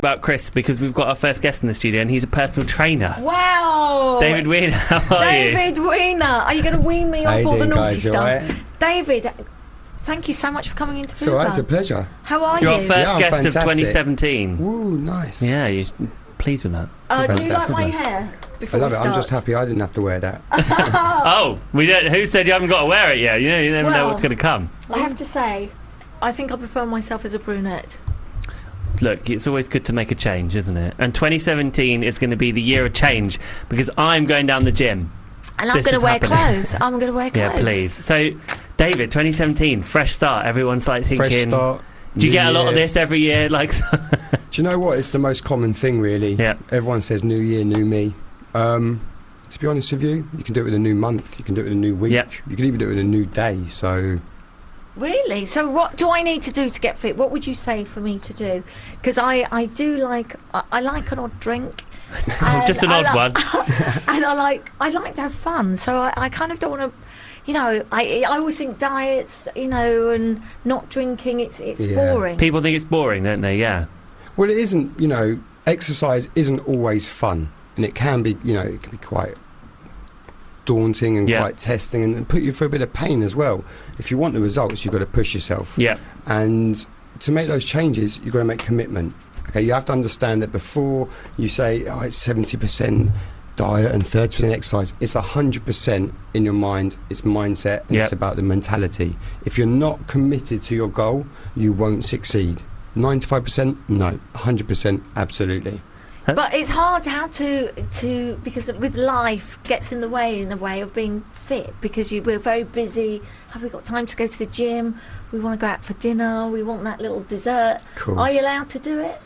About Chris, because we've got our first guest in the studio and he's a personal trainer. Wow! David Weiner, how are you? David Weiner, are you going to wean me off all the naughty stuff? Right? David, thank you so much for coming into Fubar. So it's a pleasure. How are You're you? our first guest fantastic. of 2017. Ooh, nice. Yeah, you're pleased with that? Do you like my hair? I Before love we it. start? I'm just happy I didn't have to wear that. Oh, we don't. Who said you haven't got to wear it yet? You never know what's going to come. I have to say, I think I prefer myself as a brunette. Look, it's always good to make a change, isn't it? And 2017 is going to be the year of change because I'm going down the gym. And I'm going to wear clothes. I'm going to wear clothes. Yeah, please. So, David, 2017, fresh start. Everyone's like thinking... Fresh start. Do you get a lot of this every year? Like, Do you know what? It's the most common thing, really. Yeah. Everyone says new year, new me. To be honest with you, you can do it with a new month. You can do it with a new week. Yep. You can even do it with a new day. So... Really? So what do I need to do to get fit? What would you say for me to do? Because I do like... I like an odd drink. just an odd one. And I like to have fun. So I kind of don't want to... You know, I always think diets, and not drinking, it's boring. People think it's boring, don't they? Yeah. Well, it isn't, exercise isn't always fun. And it can be, it can be quite daunting and quite testing and put you through a bit of pain as well. If you want the results, you've got to push yourself. Yeah. And to make those changes, you've got to make commitment. Okay, you have to understand that before you say, it's 70% diet and 30% exercise, it's 100% in your mind, it's mindset, and it's about the mentality. If you're not committed to your goal, you won't succeed. 95%? No. 100%? Absolutely. But it's hard how to because with life gets in the way of being fit, because we're very busy. Have we got time to go to the gym? We want to go out for dinner. We want that little dessert. Are you allowed to do it?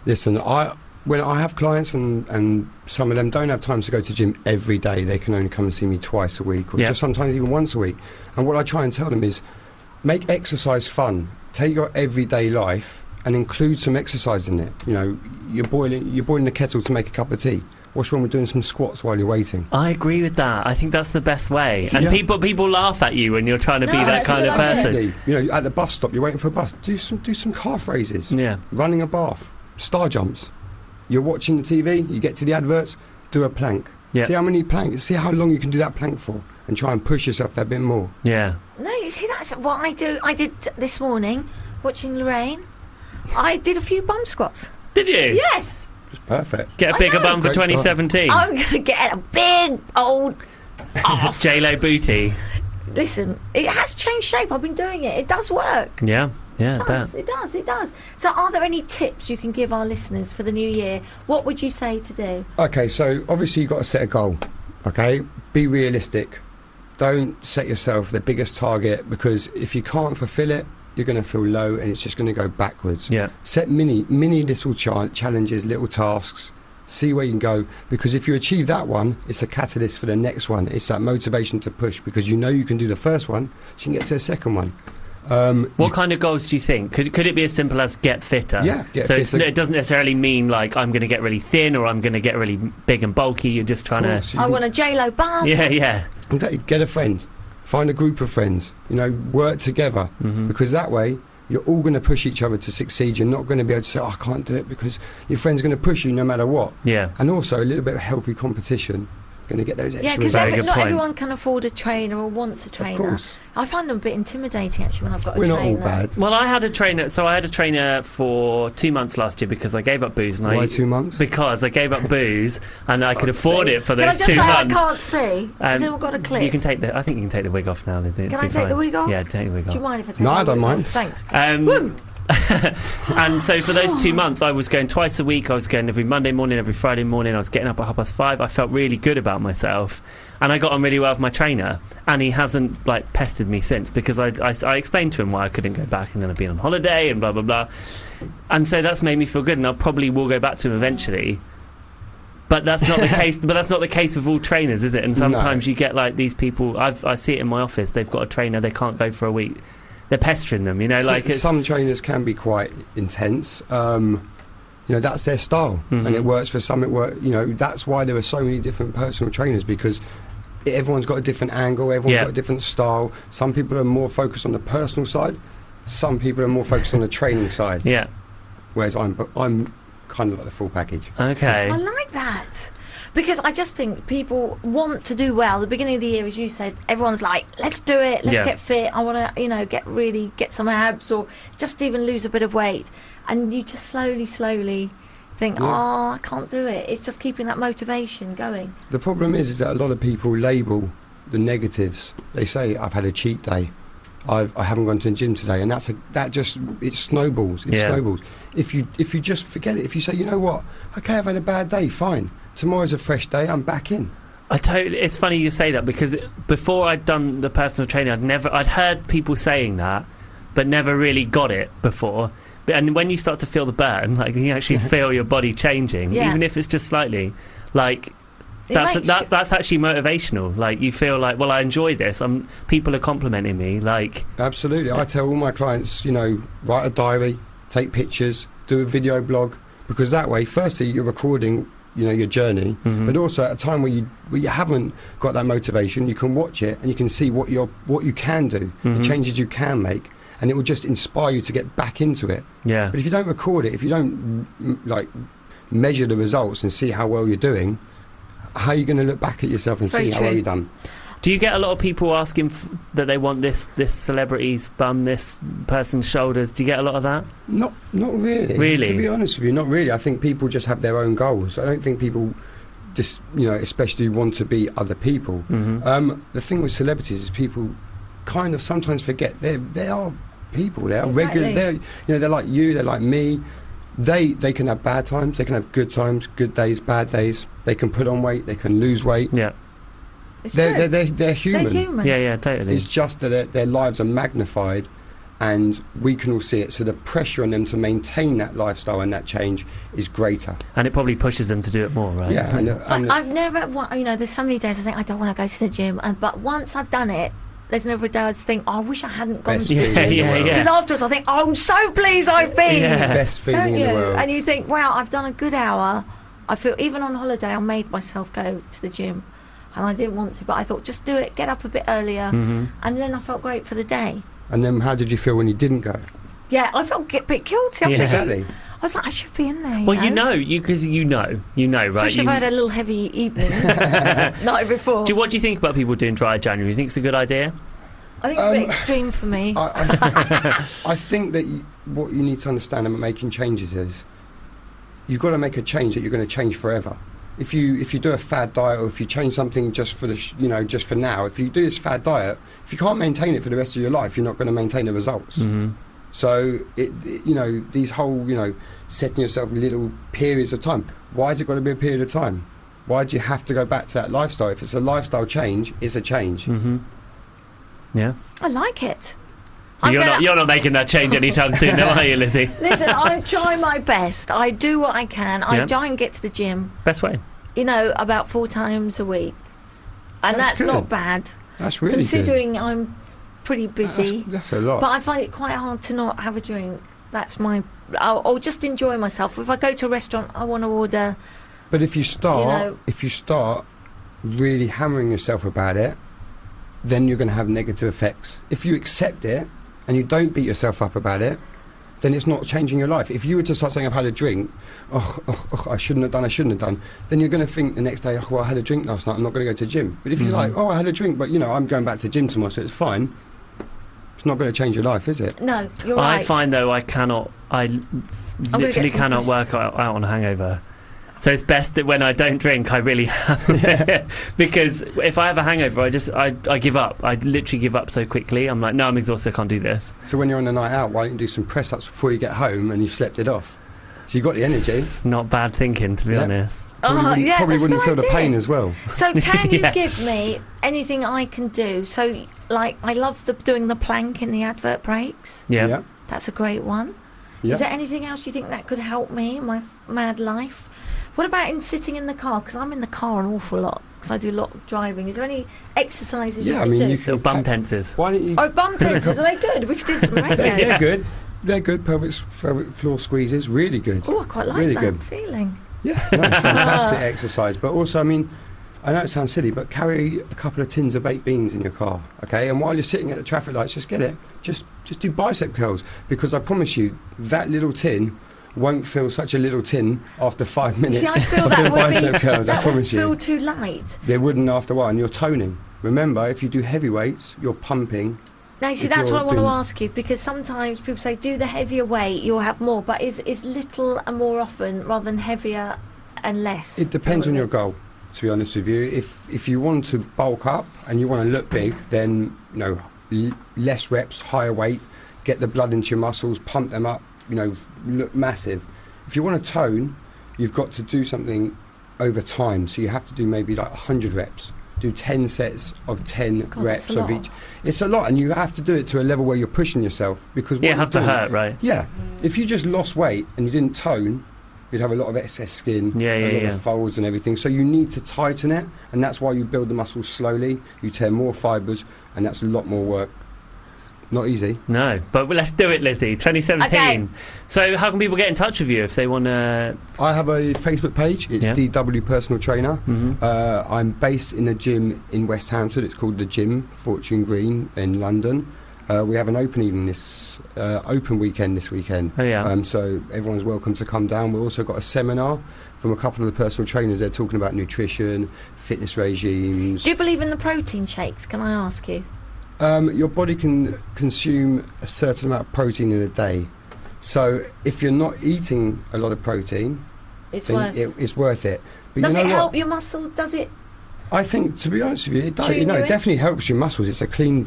Listen, when I have clients and some of them don't have time to go to the gym every day, they can only come and see me twice a week or just sometimes even once a week. And what I try and tell them is make exercise fun. Take your everyday life and include some exercise in it. You're boiling the kettle to make a cup of tea. What's wrong with doing some squats while you're waiting? I agree with that. I think that's the best way. And people laugh at you when you're trying to be that kind of person. At the bus stop, you're waiting for a bus. Do some calf raises. Yeah. Running a bath. Star jumps. You're watching the TV. You get to the adverts. Do a plank. Yeah. See how many planks. See how long you can do that plank for, and try and push yourself that bit more. Yeah. No, you see, that's what I do. I did this morning, watching Lorraine. I did a few bum squats. Did you? Yes. It's perfect. Get a bigger bum for 2017. I'm going to get a big old ass. J-Lo booty. Listen, it has changed shape. I've been doing it. It does work. Yeah. Yeah, It does. So are there any tips you can give our listeners for the new year? What would you say to do? Okay, so obviously you've got to set a goal. Okay? Be realistic. Don't set yourself the biggest target, because if you can't fulfill it, you're going to feel low and it's just going to go backwards. Yeah. Set mini little challenges, little tasks. See where you can go, because if you achieve that one, it's a catalyst for the next one. It's that motivation to push, because you can do the first one, so you can get to the second one. What kind of goals do you think? Could it be as simple as get fitter? Yeah, get fitter. fitter. It doesn't necessarily mean like I'm going to get really thin or I'm going to get really big and bulky. You're just trying to... I want a J-Lo bum. Yeah. Exactly. Get a friend. Find a group of friends. Work together. Because that way, you're all going to push each other to succeed. You're not going to be able to say, I can't do it, because your friend's going to push you no matter what. Yeah. And also a little bit of healthy competition. Going to get those extra because results. not everyone can afford a trainer or wants a trainer. Of course. I find them a bit intimidating, actually, when I've got a trainer. trainer. We're not all bad. Well, I had a trainer. So I had a trainer for 2 months last year because I gave up booze. Why 2 months? Because I gave up booze and I could afford it for those 2 months. I can't see. Has anyone got a clip? You can take I think you can take the wig off now. Can I take the wig off? Yeah, take the wig off. Do you mind if I take No, the I don't wig mind. off? Thanks. Woo! And so for those 2 months I was going twice a week. I was going every Monday morning, every Friday morning. I was getting up at 5:30. I felt really good about myself and I got on really well with my trainer, and he hasn't pestered me since, because I explained to him why I couldn't go back, and then I've been on holiday and blah blah blah, and so that's made me feel good, and I probably will go back to him eventually. But that's not the case. But that's not the case with all trainers, is it? And sometimes you get these people. I see it in my office. They've got a trainer. They can't go for a week. They're pestering them, some trainers can be quite intense. That's their style, and it works for some. That's why there are so many different personal trainers, because everyone's got a different angle. Everyone's got a different style. Some people are more focused on the personal side. Some people are more focused on the training side. Yeah. Whereas I'm kind of like the full package. Okay. I like that. Because I just think people want to do well. The beginning of the year, as you said, everyone's like, let's do it, let's get fit. I want to, get some abs or just even lose a bit of weight. And you just slowly think, I can't do it. It's just keeping that motivation going. The problem is that a lot of people label the negatives. They say, I've had a cheat day. I haven't gone to the gym today, and it snowballs. It snowballs. If you just forget it, if you say, you know what, okay, I've had a bad day, fine. Tomorrow's a fresh day. I'm back in. It's funny you say that, because before I'd done the personal training, I'd heard people saying that, but never really got it before. And when you start to feel the burn, like you actually feel your body changing, even if it's just slightly, like. That's actually motivational. Like you feel like, well, I enjoy this. People are complimenting me. Like absolutely, I tell all my clients, write a diary, take pictures, do a video blog, because that way, firstly, you're recording, your journey, but also at a time where you haven't got that motivation, you can watch it and you can see what you can do, the changes you can make, and it will just inspire you to get back into it. Yeah. But if you don't record it, if you don't measure the results and see how well you're doing, how are you going to look back at yourself and see how well you've done? Do you get a lot of people asking that they want this celebrity's bum, this person's shoulders? Do you get a lot of that? Not really. Really? To be honest with you, not really. I think people just have their own goals. I don't think people just, especially want to be other people. The thing with celebrities is people kind of sometimes forget they are people. They are regular. They're like you. They're like me. They can have bad times, they can have good times, good days, bad days. They can put on weight, they can lose weight. Yeah. They're human. They're human. Yeah, totally. It's just that their lives are magnified and we can all see it. So the pressure on them to maintain that lifestyle and that change is greater. And it probably pushes them to do it more, right? Yeah. And I've never, there's so many days I think I don't want to go to the gym. But once I've done it, there's never a day I think, I wish I hadn't gone to the gym. Because afterwards I think, I'm so pleased I've been. Best feeling in the world. And you think, wow, I've done a good hour. I feel, even on holiday, I made myself go to the gym. And I didn't want to, but I thought, just do it, get up a bit earlier. And then I felt great for the day. And then how did you feel when you didn't go? Yeah, I felt a bit guilty. Exactly. I was like, I should be in there. Well, because you know, right? Especially if I had a little heavy evening night before. What do you think about people doing dry January? Do you think it's a good idea? I think it's a bit extreme for me. I think that what you need to understand about making changes is you've got to make a change that you're going to change forever. If you do a fad diet, or if you change something just for just for now, if you do this fad diet, if you can't maintain it for the rest of your life, you're not going to maintain the results. So these whole setting yourself little periods of time. Why is it got to be a period of time? Why do you have to go back to that lifestyle? If it's a lifestyle change, it's a change. Yeah, I like it. You're not making that change anytime soon, though, are you, Lizzie? Listen, I try my best. I do what I can. I try and get to the gym. Best way. About 4 times a week, and that's not bad. That's really considering good. I'm pretty busy. That's a lot. But I find it quite hard to not have a drink. That's or just enjoy myself. If I go to a restaurant, I want to order. But if you start really hammering yourself about it, then you're going to have negative effects. If you accept it and you don't beat yourself up about it, then it's not changing your life. If you were to start saying, I've had a drink, I shouldn't have done, then you're going to think the next day, I had a drink last night, I'm not going to go to the gym. But if you're like, I had a drink, but I'm going back to the gym tomorrow, so it's fine, it's not going to change your life, is it? No, you're right. I find, though, I literally cannot work out on a hangover. So it's best that when I don't drink, I really have it. Because if I have a hangover, I give up. I literally give up so quickly. I'm like, no, I'm exhausted, I can't do this. So when you're on a night out, why don't you do some press-ups before you get home and you've slept it off? So you've got the energy. It's not bad thinking, to be honest. Probably wouldn't feel the pain as well. So can you give me anything I can do? So, I love doing the plank in the advert breaks. Yeah. That's a great one. Yeah. Is there anything else you think that could help me in my mad life? What about sitting in the car? Because I'm in the car an awful lot, because I do a lot of driving. Is there any exercises you can do? You can bum tenses. Why don't you... Oh, bum tenses, are they good? We could do some radio. They're good. They're good. Pelvic floor squeezes, really good. Oh, I quite like really that good feeling. Yeah, fantastic exercise. But also, I know it sounds silly, but carry a couple of tins of baked beans in your car, okay? And while you're sitting at the traffic lights, just get it. Just do bicep curls, because I promise you, that little tin won't feel such a little tin after 5 minutes. See, I feel of that doing would bicep be, curls, I that would promise you. feel too light. They wouldn't after a while, and you're toning. Remember, if you do heavy weights, you're pumping. No, see, If that's you're what I want to doing- ask you, because sometimes people say do the heavier weight, you'll have more, but is little and more often rather than heavier and less? It depends on your goal, to be honest with you. If you want to bulk up and you want to look big, then less reps, higher weight, get the blood into your muscles, pump them up, look massive. If you want to tone, you've got to do something over time. So you have to do maybe like 100 reps. Do 10 sets of 10 God, reps that's a of lot. each. It's a lot, and you have to do it to a level where you're pushing yourself, because what Yeah, it you're has to doing- hurt, right? Yeah, if you just lost weight and you didn't tone, you'd have a lot of excess skin, a lot of folds and everything. So you need to tighten it, and that's why you build the muscles slowly. You tear more fibres, and that's a lot more work. Not easy. No, but let's do it, Lizzie. 2017. Okay. So how can people get in touch with you if they want to? I have a Facebook page. It's DW Personal Trainer. Mm-hmm. I'm based in a gym in West Hampstead. It's called The Gym, Fortune Green in London. We have an open weekend this weekend. Oh, yeah. So everyone's welcome to come down. We've also got a seminar from a couple of the personal trainers. They're talking about nutrition, fitness regimes. Do you believe in the protein shakes, can I ask you? Your body can consume a certain amount of protein in a day. So if you're not eating a lot of protein, It's then worth. it's worth it. But Does you know it what? help your muscle? Does it? I think, to be honest with you, it does. Tune you It in? definitely helps your muscles. It's a clean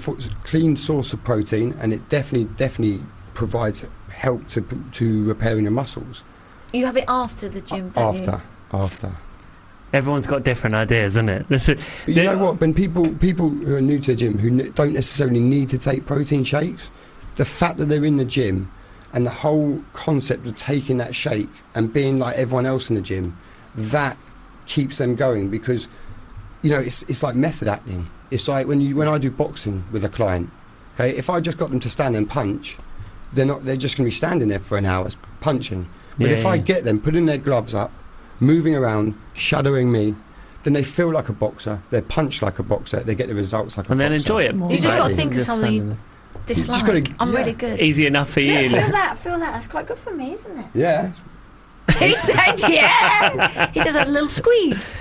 source of protein, and it definitely provides help to repairing your muscles. You have it after the gym, don't you? After. Everyone's got different ideas, isn't it? But you know what? When people who are new to the gym, who don't necessarily need to take protein shakes, the fact that they're in the gym and the whole concept of taking that shake and being like everyone else in the gym, that keeps them going, because it's like method acting. It's like when I do boxing with a client. Okay, if I just got them to stand and punch, they're just going to be standing there for an hour punching. But if I get them putting their gloves up, moving around, shadowing me, then they feel like a boxer, they punch like a boxer, they get the results like a boxer. And then enjoy it more. You just got to Exactly. think of something you dislike. gotta- I'm yeah. really good. Easy enough for you. Feel that. That's quite good for me, isn't it? Yeah. He said, yeah. He just had a little squeeze.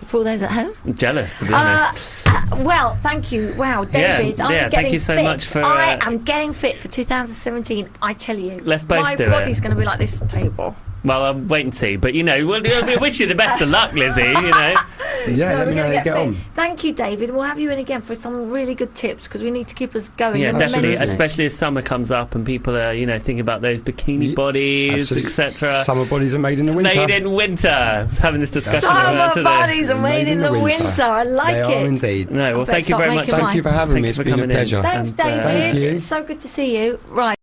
For all those at home. I'm jealous, to be honest. Well, thank you. Wow, David, I'm getting thank you so fit. much for. I am getting fit for 2017. I tell you, Let's both my do it. body's going to be like this table. Well, I'm wait and see. But we wish you the best of luck, Lizzie. Yeah, No, let me we're know gonna how you get fit. on. Thank you, David. We'll have you in again for some really good tips, because we need to keep us going. Yeah, and definitely. momentum. Especially as summer comes up and people are, thinking about those bikini bodies, Absolutely. etc. Summer bodies are made in the winter. Made in winter. Having this discussion about Summer today. bodies are made in the winter. I like They it. are indeed. No, well, I better thank you start very much. making Thank you for having Thank me. you It's for been a coming in. pleasure. Thanks, And, David. Thank you. It's so good to see you. Right.